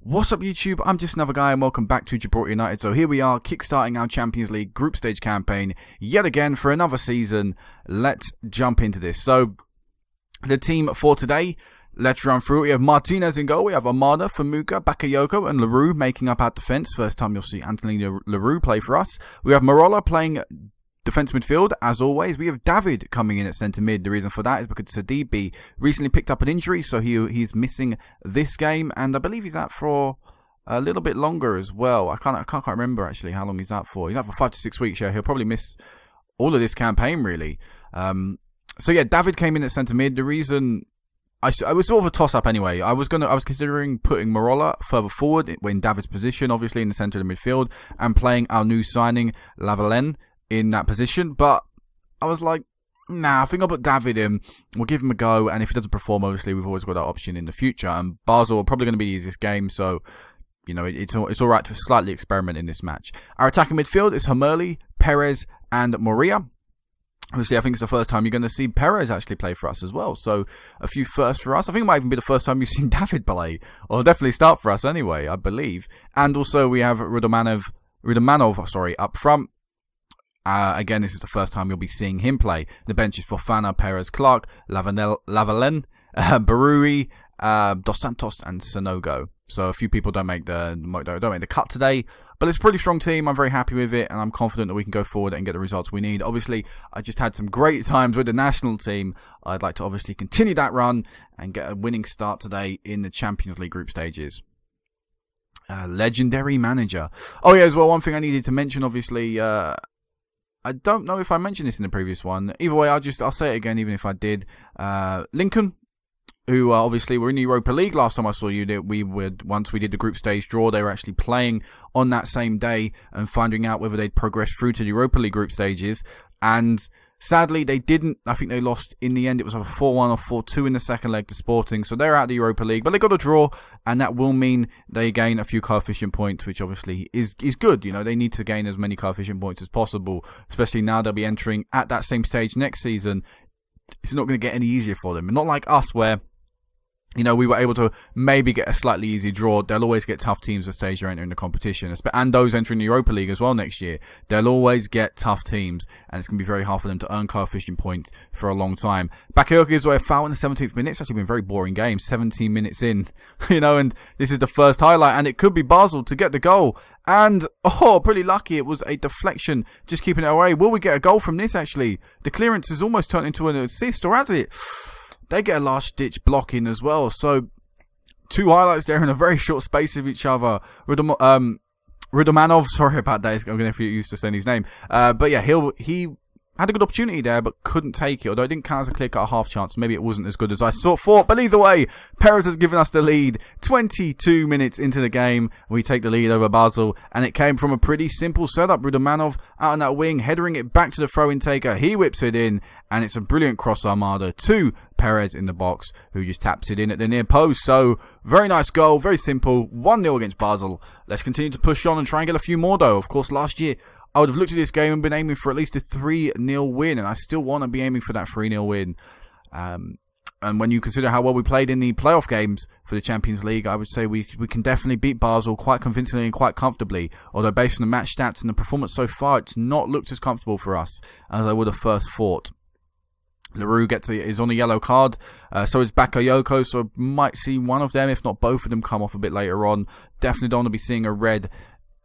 What's up YouTube, I'm just another guy and welcome back to Gibraltar United. So here we are, kickstarting our Champions League group stage campaign yet again for another season. Let's jump into this. So the team for today, let's run through it. We have Martinez in goal, we have Armada, Famuka, Bakayoko and LaRue making up our defence. First time you'll see Anthony LaRue play for us. We have Marola playing defence midfield, as always. We have David coming in at centre mid. The reason for that is because Sadibi recently picked up an injury, so he's missing this game, and I believe he's out for a little bit longer as well. I can't quite remember actually how long he's out for. He's out for 5 to 6 weeks. Yeah, he'll probably miss all of this campaign really. So yeah, David came in at centre mid. The reason I was sort of a toss up anyway. I was considering putting Marola further forward in David's position, obviously in the centre of the midfield, and playing our new signing Lavalen in that position, but I was like, nah, I think I'll put David in, we'll give him a go, and if he doesn't perform, obviously we've always got that option in the future, and Basel are probably going to be the easiest game, so you know, it's alright to slightly experiment in this match. Our attacking midfield is Hamerli, Perez and Moria. Obviously, I think it's the first time you're going to see Perez actually play for us as well, so a few firsts for us. I think it might even be the first time you've seen David play, or definitely start for us anyway, I believe. And also we have Rudomanov up front. Again, this is the first time you'll be seeing him play. The bench is Fofana, Perez, Clark, Lavalen, Barui, Dos Santos, and Sonogo. So a few people don't make the cut today, but it's a pretty strong team. I'm very happy with it, and I'm confident that we can go forward and get the results we need. Obviously, I just had some great times with the national team. I'd like to obviously continue that run and get a winning start today in the Champions League group stages. Legendary manager. Oh yeah, as well, one thing I needed to mention, obviously. I don't know if I mentioned this in the previous one. Either way, I'll say it again, even if I did. Lincoln, who obviously were in the Europa League last time I saw you. Once we did the group stage draw, they were actually playing on that same day and finding out whether they'd progress through to the Europa League group stages. And sadly, they didn't. I think they lost in the end. It was a 4-1 or 4-2 in the second leg to Sporting. So they're out of the Europa League. But they got a draw, and that will mean they gain a few coefficient points, which obviously is good. You know, they need to gain as many coefficient points as possible, especially now they'll be entering at that same stage next season. It's not going to get any easier for them. And not like us, where you know, we were able to maybe get a slightly easy draw. They'll always get tough teams at stage they're entering the competition. And those entering the Europa League as well next year. They'll always get tough teams. And it's going to be very hard for them to earn coefficient points for a long time. Bakayoko gives away a foul in the 17th minute. It's actually been a very boring game. 17 minutes in. You know, and this is the first highlight. And it could be Basel to get the goal. And, oh, pretty lucky. It was a deflection. Just keeping it away. Will we get a goal from this, actually? The clearance has almost turned into an assist, or has it? They get a last-ditch block in as well. So, two highlights there in a very short space of each other. Rudomanov, sorry about that. I'm going to get used to saying his name. But yeah, he had a good opportunity there, but couldn't take it. Although it didn't count as a clear-cut half chance. Maybe it wasn't as good as I thought. But either way, Perez has given us the lead. 22 minutes into the game, we take the lead over Basel. And it came from a pretty simple setup. Rudomanov out on that wing, headering it back to the throw-in taker. He whips it in. And it's a brilliant cross Armada to Perez in the box, who just taps it in at the near post. So, very nice goal, very simple. 1-0 against Basel. Let's continue to push on and try and get a few more, though. Of course, last year, I would have looked at this game and been aiming for at least a 3-0 win. And I still want to be aiming for that 3-0 win. And when you consider how well we played in the playoff games for the Champions League, I would say we can definitely beat Basel quite convincingly and quite comfortably. Although based on the match stats and the performance so far, it's not looked as comfortable for us as I would have first thought. LaRue is on a yellow card, so is Bakayoko, so might see one of them, if not both of them, come off a bit later on. Definitely don't want to be seeing a red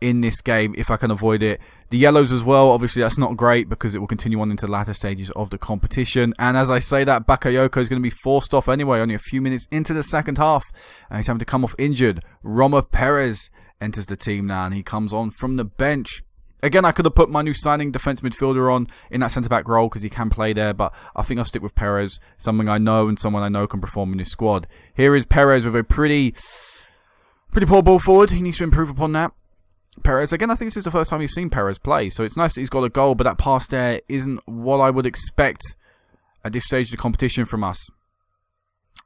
in this game if I can avoid it. The yellows as well, obviously that's not great because it will continue on into the latter stages of the competition. And as I say that, Bakayoko is going to be forced off anyway, only a few minutes into the second half. And he's having to come off injured. Roma Perez enters the team now, and he comes on from the bench. Again, I could have put my new signing defence midfielder on in that centre-back role because he can play there, but I think I'll stick with Perez, something I know and someone I know can perform in this squad. Here is Perez with a pretty poor ball forward. He needs to improve upon that. Perez, again, I think this is the first time you've seen Perez play, so it's nice that he's got a goal, but that pass there isn't what I would expect at this stage of the competition from us.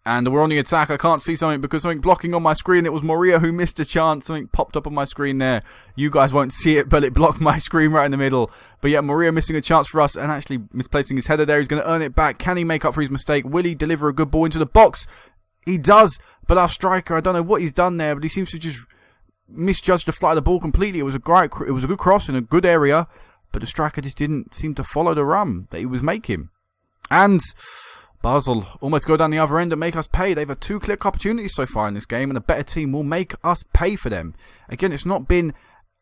And we're on the attack. I can't see something because something blocking on my screen. It was Moria who missed a chance. Something popped up on my screen there. You guys won't see it, but it blocked my screen right in the middle. But yeah, Moria missing a chance for us and actually misplacing his header there. He's going to earn it back. Can he make up for his mistake? Will he deliver a good ball into the box? He does. But our striker, I don't know what he's done there, but he seems to just misjudge the flight of the ball completely. It was a good cross in a good area, but the striker just didn't seem to follow the run that he was making. And Basel almost go down the other end and make us pay. They've had 2 clear opportunities so far in this game, and a better team will make us pay for them. Again, it's not been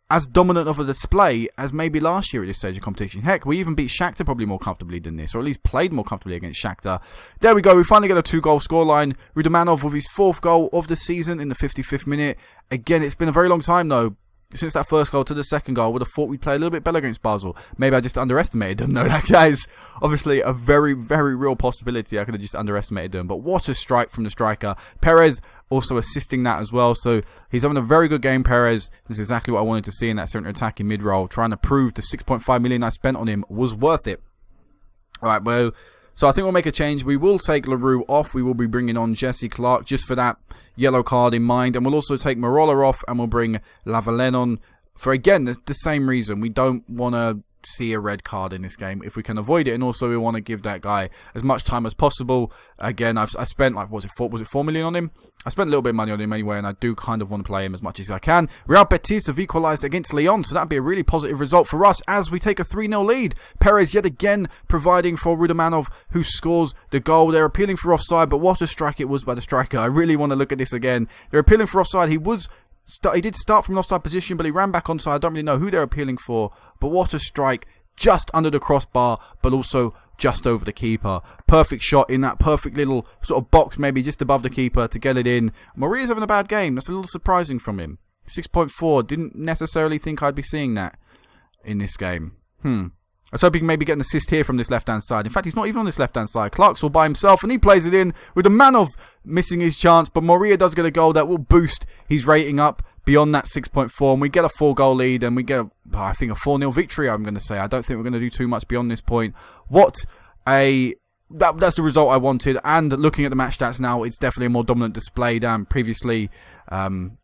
as dominant of a display as maybe last year at this stage of competition. Heck, we even beat Shakhtar probably more comfortably than this, or at least played more comfortably against Shakhtar. There we go, we finally get a 2-goal scoreline. Rudimanov with his 4th goal of the season in the 55th minute. Again, it's been a very long time though, since that first goal to the second goal. I would have thought we'd play a little bit better against Basel. Maybe I just underestimated them. No, that is obviously a very, very real possibility. I could have just underestimated them. But what a strike from the striker. Perez also assisting that as well. So he's having a very good game, Perez. This is exactly what I wanted to see in that centre attacking mid-roll. Trying to prove the 6.5 million I spent on him was worth it. Alright, well, so I think we'll make a change. We will take LaRue off. We will be bringing on Jesse Clark just for that yellow card in mind. And we'll also take Marola off and we'll bring Lavalen on for, again, the same reason. We don't want to see a red card in this game if we can avoid it, and also we want to give that guy as much time as possible. Again, I spent like, was it 4 million on him? I spent a little bit of money on him anyway, and I do kind of want to play him as much as I can. Real Betis have equalised against Lyon, so that'd be a really positive result for us as we take a 3-0 lead. Perez yet again providing for Rudimanov, who scores the goal. They're appealing for offside, but what a strike it was by the striker. I really want to look at this again. They're appealing for offside. He did start from an offside position, but he ran back onside. I don't really know who they're appealing for, but what a strike. Just under the crossbar, but also just over the keeper. Perfect shot in that perfect little sort of box, maybe just above the keeper to get it in. Moria's having a bad game. That's a little surprising from him. 6.4. Didn't necessarily think I'd be seeing that in this game. I was hoping maybe get an assist here from this left-hand side. In fact, he's not even on this left-hand side. Clark's all by himself, and he plays it in with Rudimanov missing his chance. But Moria does get a goal that will boost his rating up beyond that 6.4. And we get a 4-goal lead, and we get, I think, a 4-0 victory, I'm going to say. I don't think we're going to do too much beyond this point. That's the result I wanted. And looking at the match stats now, it's definitely a more dominant display than previously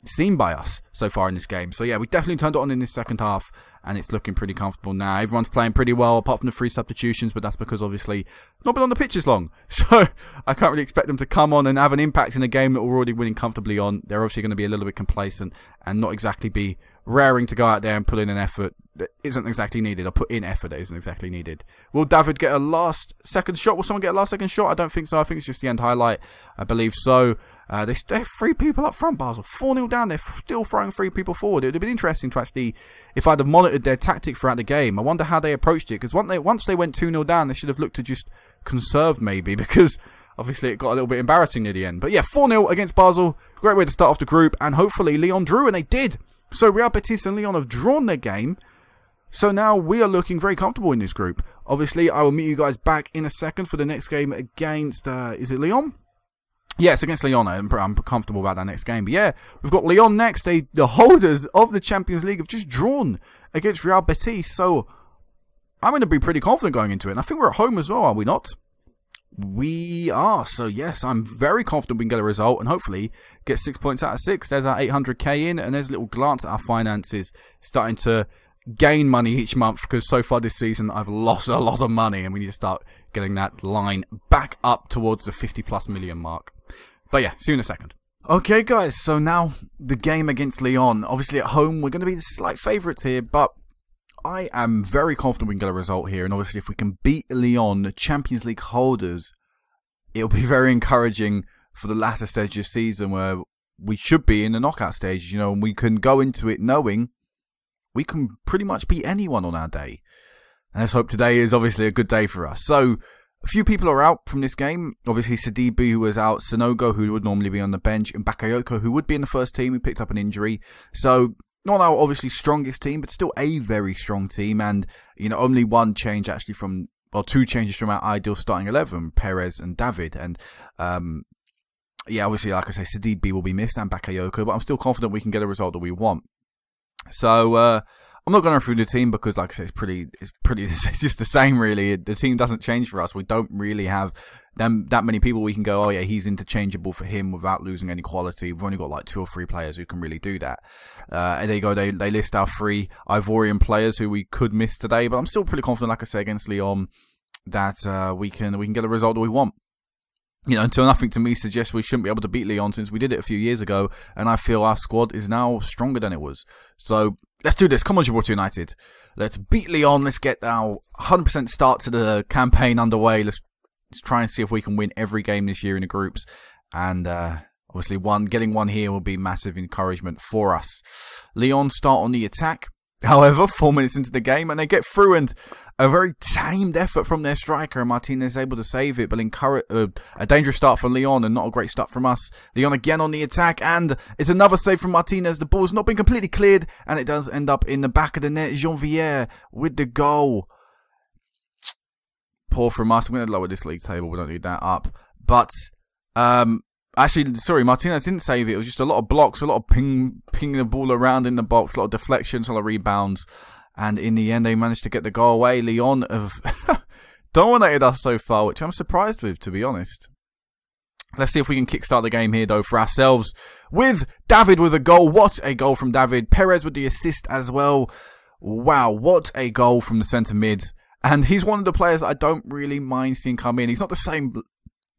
seen by us so far in this game. So yeah, we definitely turned it on in this second half, and it's looking pretty comfortable now. Everyone's playing pretty well apart from the 3 substitutions, but that's because obviously not been on the pitch as long. So I can't really expect them to come on and have an impact in a game that we're already winning comfortably on. They're obviously going to be a little bit complacent and not exactly be raring to go out there and put in an effort that isn't exactly needed, or put in effort that isn't exactly needed. Will David get a last second shot? Will someone get a last second shot? I don't think so. I think it's just the end highlight. I believe so. They have 3 people up front, Basel. 4-0 down. They're still throwing 3 people forward. It would have been interesting to actually, if I'd have monitored their tactic throughout the game. I wonder how they approached it, because once they went 2-0 down, they should have looked to just conserve maybe, because obviously it got a little bit embarrassing near the end. But yeah, 4-0 against Basel. Great way to start off the group, and hopefully Lyon drew, and they did. So Real Betis and Lyon have drawn their game. So now we are looking very comfortable in this group. Obviously, I will meet you guys back in a second for the next game against, is it Lyon? Yeah, it's against Lyon. I'm comfortable about that next game. But yeah, we've got Lyon next. The holders of the Champions League have just drawn against Real Betis. So I'm going to be pretty confident going into it. And I think we're at home as well, are we not? We are. So yes, I'm very confident we can get a result and hopefully get 6 points out of 6. There's our 800k in, and there's a little glance at our finances starting to gain money each month, because so far this season I've lost a lot of money, and we need to start getting that line back up towards the 50+ million mark. But yeah, see you in a second. Okay guys, so now the game against Lyon. Obviously at home we're going to be the slight favourites here, but I am very confident we can get a result here. And obviously if we can beat Lyon, the Champions League holders, it'll be very encouraging for the latter stage of the season, where we should be in the knockout stage, you know, and we can go into it knowing we can pretty much beat anyone on our day. And let's hope today is obviously a good day for us. So a few people are out from this game. Obviously, Sidibe, who was out, Sonogo, who would normally be on the bench, and Bakayoko, who would be in the first team, who picked up an injury. So not our obviously strongest team, but still a very strong team. And, you know, only one change actually from, well, 2 changes from our ideal starting 11, Perez and David. And, yeah, obviously, like I say, Sidibe will be missed and Bakayoko, but I'm still confident we can get a result that we want. So, I'm not going through the team because, like I say, it's just the same, really. The team doesn't change for us. We don't really have that many people we can go, oh yeah, he's interchangeable for him without losing any quality. We've only got like 2 or 3 players who can really do that. And there you go, they list our 3 Ivorian players who we could miss today, but I'm still pretty confident, like I say, against Lyon, that we can get a result that we want. You know, until nothing to me suggests we shouldn't be able to beat Lyon since we did it a few years ago, and I feel our squad is now stronger than it was. So let's do this. Come on, Gibraltar United. Let's beat Lyon. Let's get our 100% start to the campaign underway. Let's try and see if we can win every game this year in the groups. And obviously, getting one here will be massive encouragement for us. Lyon start on the attack. However, 4 minutes into the game, and they get through, and a very tamed effort from their striker, and Martinez able to save it, but a dangerous start from Lyon and not a great start from us. Lyon again on the attack, and it's another save from Martinez. The ball's not been completely cleared, and it does end up in the back of the net. Janvier with the goal. Poor from us. I'm going to lower this league table. We don't need that up. But, actually, sorry, Martinez didn't save it. It was just a lot of blocks, a lot of pinging the ball around in the box, a lot of deflections, a lot of rebounds. And in the end, they managed to get the goal away. Lyon have dominated us so far, which I'm surprised with, to be honest. Let's see if we can kickstart the game here, though, for ourselves. With David with a goal. What a goal from David. Perez with the assist as well. Wow, what a goal from the centre mid. And he's one of the players I don't really mind seeing come in. He's not the same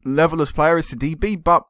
level as player as DB, but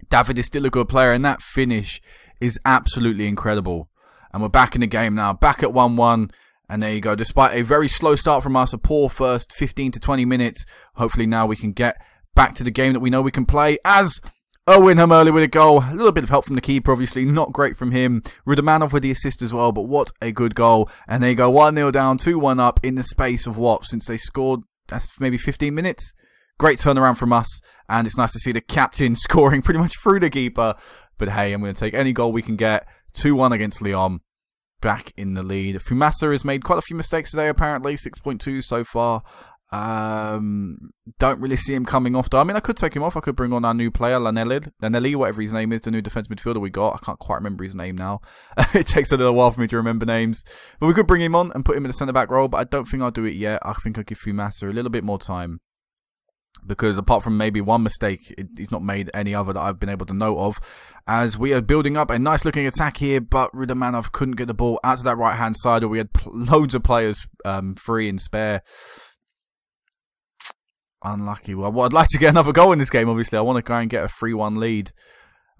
David is still a good player, and that finish is absolutely incredible. And we're back in the game now, back at 1-1. And there you go. Despite a very slow start from us, a poor first 15 to 20 minutes, hopefully now we can get back to the game that we know we can play. As Owen Hamerli with a goal. A little bit of help from the keeper, obviously. Not great from him. Rudamanov with the assist as well, but what a good goal. And there you go, 1-0 down, 2-1 up in the space of what? Since they scored, that's maybe 15 minutes? Great turnaround from us, and it's nice to see the captain scoring pretty much through the keeper. But hey, I'm going to take any goal we can get. 2-1 against Lyon. Back in the lead. Fumasa has made quite a few mistakes today, apparently. 6.2 so far. Don't really see him coming off, though. I mean, I could take him off. I could bring on our new player, Lanelli, whatever his name is, the new defence midfielder we got. I can't quite remember his name now. It takes a little while for me to remember names. But we could bring him on and put him in the centre-back role, but I don't think I'll do it yet. I think I'll give Fumasa a little bit more time. Because apart from maybe one mistake, he's not made any other that I've been able to note of. As we are building up a nice looking attack here, but Rudamanov couldn't get the ball out to that right hand side, or we had loads of players free and spare. Unlucky. Well, I'd like to get another goal in this game, obviously. I want to go and get a 3-1 lead.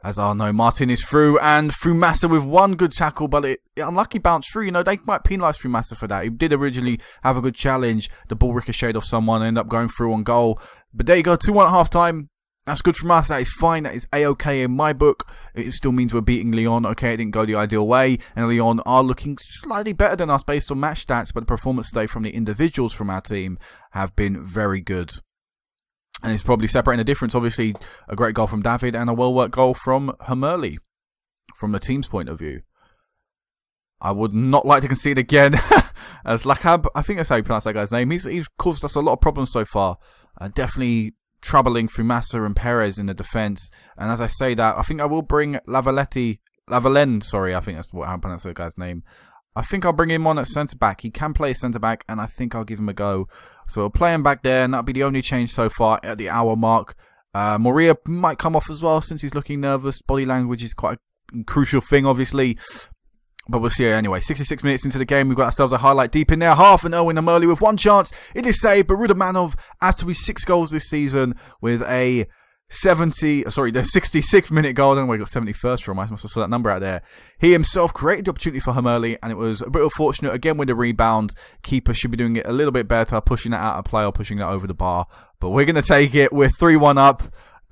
As I know, Martin is through, and Fumasa with one good tackle, but it unlucky bounce through. You know, they might penalise Fumasa for that. He did originally have a good challenge. The ball ricocheted off someone and ended up going through on goal. But there you go, 2-1 at half-time. That's good from us. That is fine. That is A-OK in my book. It still means we're beating Lyon. Okay, it didn't go the ideal way. And Lyon are looking slightly better than us based on match stats, but the performance today from the individuals from our team have been very good. And it's probably separating the difference. Obviously, a great goal from David and a well-worked goal from Hamerli, from the team's point of view. I would not like to concede again. As Lakab, I think that's how you pronounce that guy's name. He's caused us a lot of problems so far. Definitely troubling Fumasa and Perez in the defence. And as I say that, I think I will bring Lavalen, sorry, I think that's how I pronounce that guy's name. I think I'll bring him on at centre-back. He can play centre-back, and I think I'll give him a go. So I'll play him back there, and that'll be the only change so far at the hour mark. Moria might come off as well, since he's looking nervous. Body language is quite a crucial thing, obviously. But we'll see anyway. 66 minutes into the game, we've got ourselves a highlight deep in there. Half an Owen Hamerli with one chance. It is saved, but Rudamanov adds to his 6 goals this season with a the 66th minute goal. I don't know where he got 71st from. I must have saw that number out there. He himself created the opportunity for Hamerli, and it was a bit unfortunate. Again, with the rebound, keeper should be doing it a little bit better, pushing that out of play or pushing that over the bar. But we're going to take it. We're 3-1 up,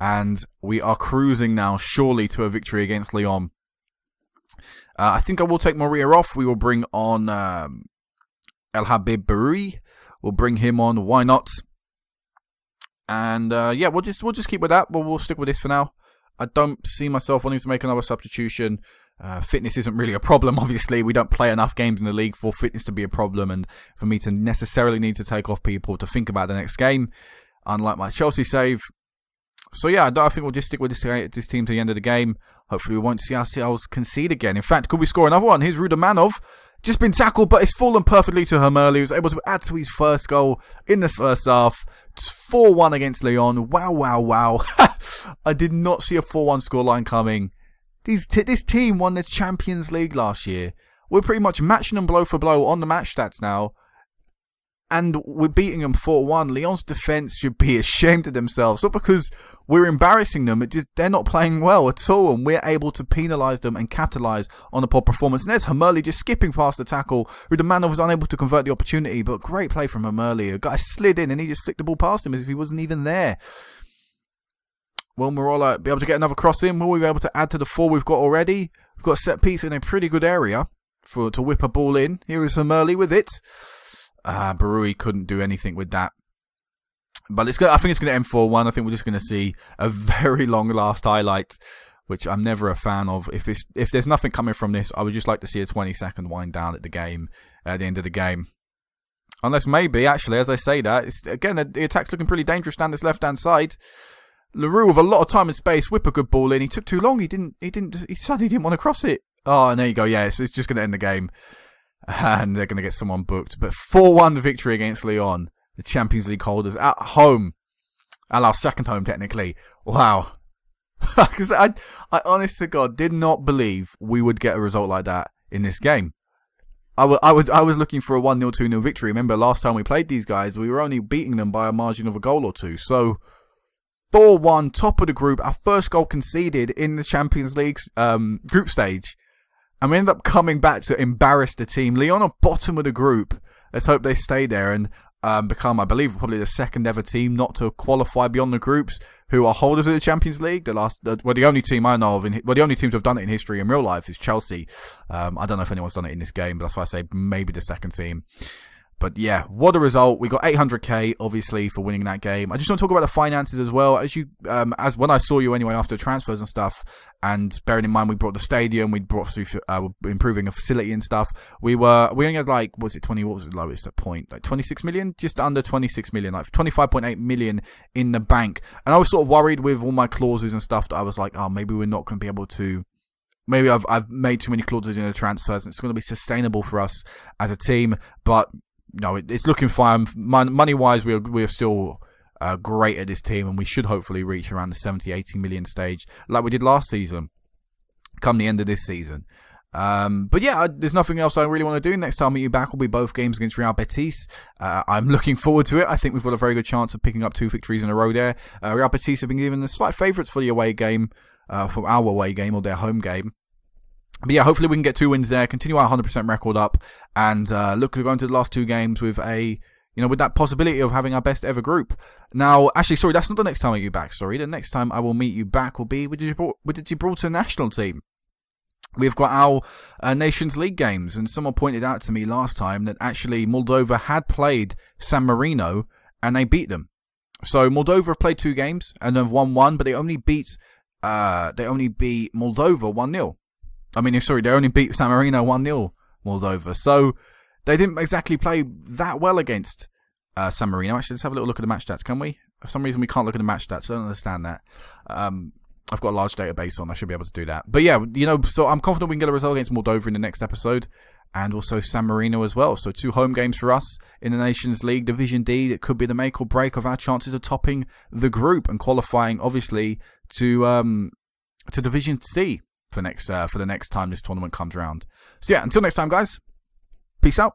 and we are cruising now, surely, to a victory against Lyon. I think I will take Moria off. We will bring on El Habib Baroui. We'll bring him on. Why not? And yeah, we'll just keep with that. We'll stick with this for now. I don't see myself wanting to make another substitution. Fitness isn't really a problem, obviously. We don't play enough games in the league for fitness to be a problem and for me to necessarily need to take off people to think about the next game, unlike my Chelsea save. So yeah, I think we'll just stick with this team to the end of the game. Hopefully we won't see ourselves concede again. In fact, could we score another one? Here's Rudamanov. Just been tackled, but it's fallen perfectly to Hamerli. He was able to add to his first goal in this first half. It's 4-1 against Lyon. Wow, wow, wow. I did not see a 4-1 scoreline coming. This team won the Champions League last year. We're pretty much matching them blow for blow on the match stats now. and we're beating them 4-1. Lyon's defence should be ashamed of themselves. Not because we're embarrassing them, they're not playing well at all, and we're able to penalise them and capitalise on a poor performance. And there's Hamerli just skipping past the tackle. Rudimanov was unable to convert the opportunity, but great play from Hamerli. A guy slid in and he just flicked the ball past him as if he wasn't even there. Will Marola be able to get another cross in? Will we be able to add to the 4 we've got already? We've got a set piece in a pretty good area to whip a ball in. Here is Hamerli with it. Barui couldn't do anything with that. But I think it's going to end 4-1. I think we're just going to see a very long last highlight, which I'm never a fan of. If there's nothing coming from this, I would just like to see a 20-second wind down at the end of the game. Unless maybe, actually, as I say that, again, the attack's looking pretty dangerous down this left-hand side. Leroux with a lot of time and space, whip a good ball in. He took too long. He suddenly didn't want to cross it. Oh, and there you go. Yeah, it's just going to end the game. And they're going to get someone booked. But 4-1 victory against Lyon, the Champions League holders, at home. Our second home, technically. Wow. Because I honest to God, did not believe we would get a result like that in this game. I was looking for a 1-0, 2-0 victory. Remember, last time we played these guys, we were only beating them by a margin of a goal or two. So, 4-1, top of the group. Our first goal conceded in the Champions League's group stage. And we ended up coming back to embarrass the team. Lyon are bottom of the group. Let's hope they stay there and become, I believe, probably the second ever team not to qualify beyond the groups who are holders of the Champions League. The only team I know of, the only teams who have done it in history in real life is Chelsea. I don't know if anyone's done it in this game, but that's why I say maybe the second team. But yeah, what a result. We got 800k, obviously, for winning that game. I just want to talk about the finances as well. As when I saw you anyway after transfers and stuff, and bearing in mind we brought the stadium, we brought improving a facility and stuff. We only had what was the lowest at point? Like 26 million? Just under 26 million, like 25.8 million in the bank. And I was sort of worried with all my clauses and stuff that I was like, oh, maybe we're not going to be able to. Maybe I've made too many clauses in the transfers and it's going to be sustainable for us as a team. But no, it's looking fine. Money-wise, we're still great at this team, and we should hopefully reach around the 70, 80 million stage like we did last season, come the end of this season. But yeah, there's nothing else I really want to do. Next time I meet you back will be both games against Real Betis. I'm looking forward to it. I think we've got a very good chance of picking up 2 victories in a row there. Real Betis have been given the slight favourites for the away game, for our away game or their home game. But yeah, hopefully we can get 2 wins there, continue our 100% record up, and look to go into the last 2 games with with that possibility of having our best ever group. Now, actually, sorry, that's not the next time I meet you back. Sorry, the next time I will meet you back will be with the Gibraltar national team. We've got our Nations League games, and someone pointed out to me last time that actually Moldova had played San Marino and they beat them. So Moldova have played 2 games and have won 1, but they only beat Moldova 1-0. They only beat San Marino 1-0, Moldova. So they didn't exactly play that well against San Marino. Actually, let's have a little look at the match stats, can we? For some reason, we can't look at the match stats. I don't understand that. I've got a large database on. I should be able to do that. But yeah, so I'm confident we can get a result against Moldova in the next episode. And also San Marino as well. So 2 home games for us in the Nations League, Division D. That could be the make or break of our chances of topping the group and qualifying, obviously, to Division C for the next time this tournament comes around. So yeah, until next time, guys. Peace out.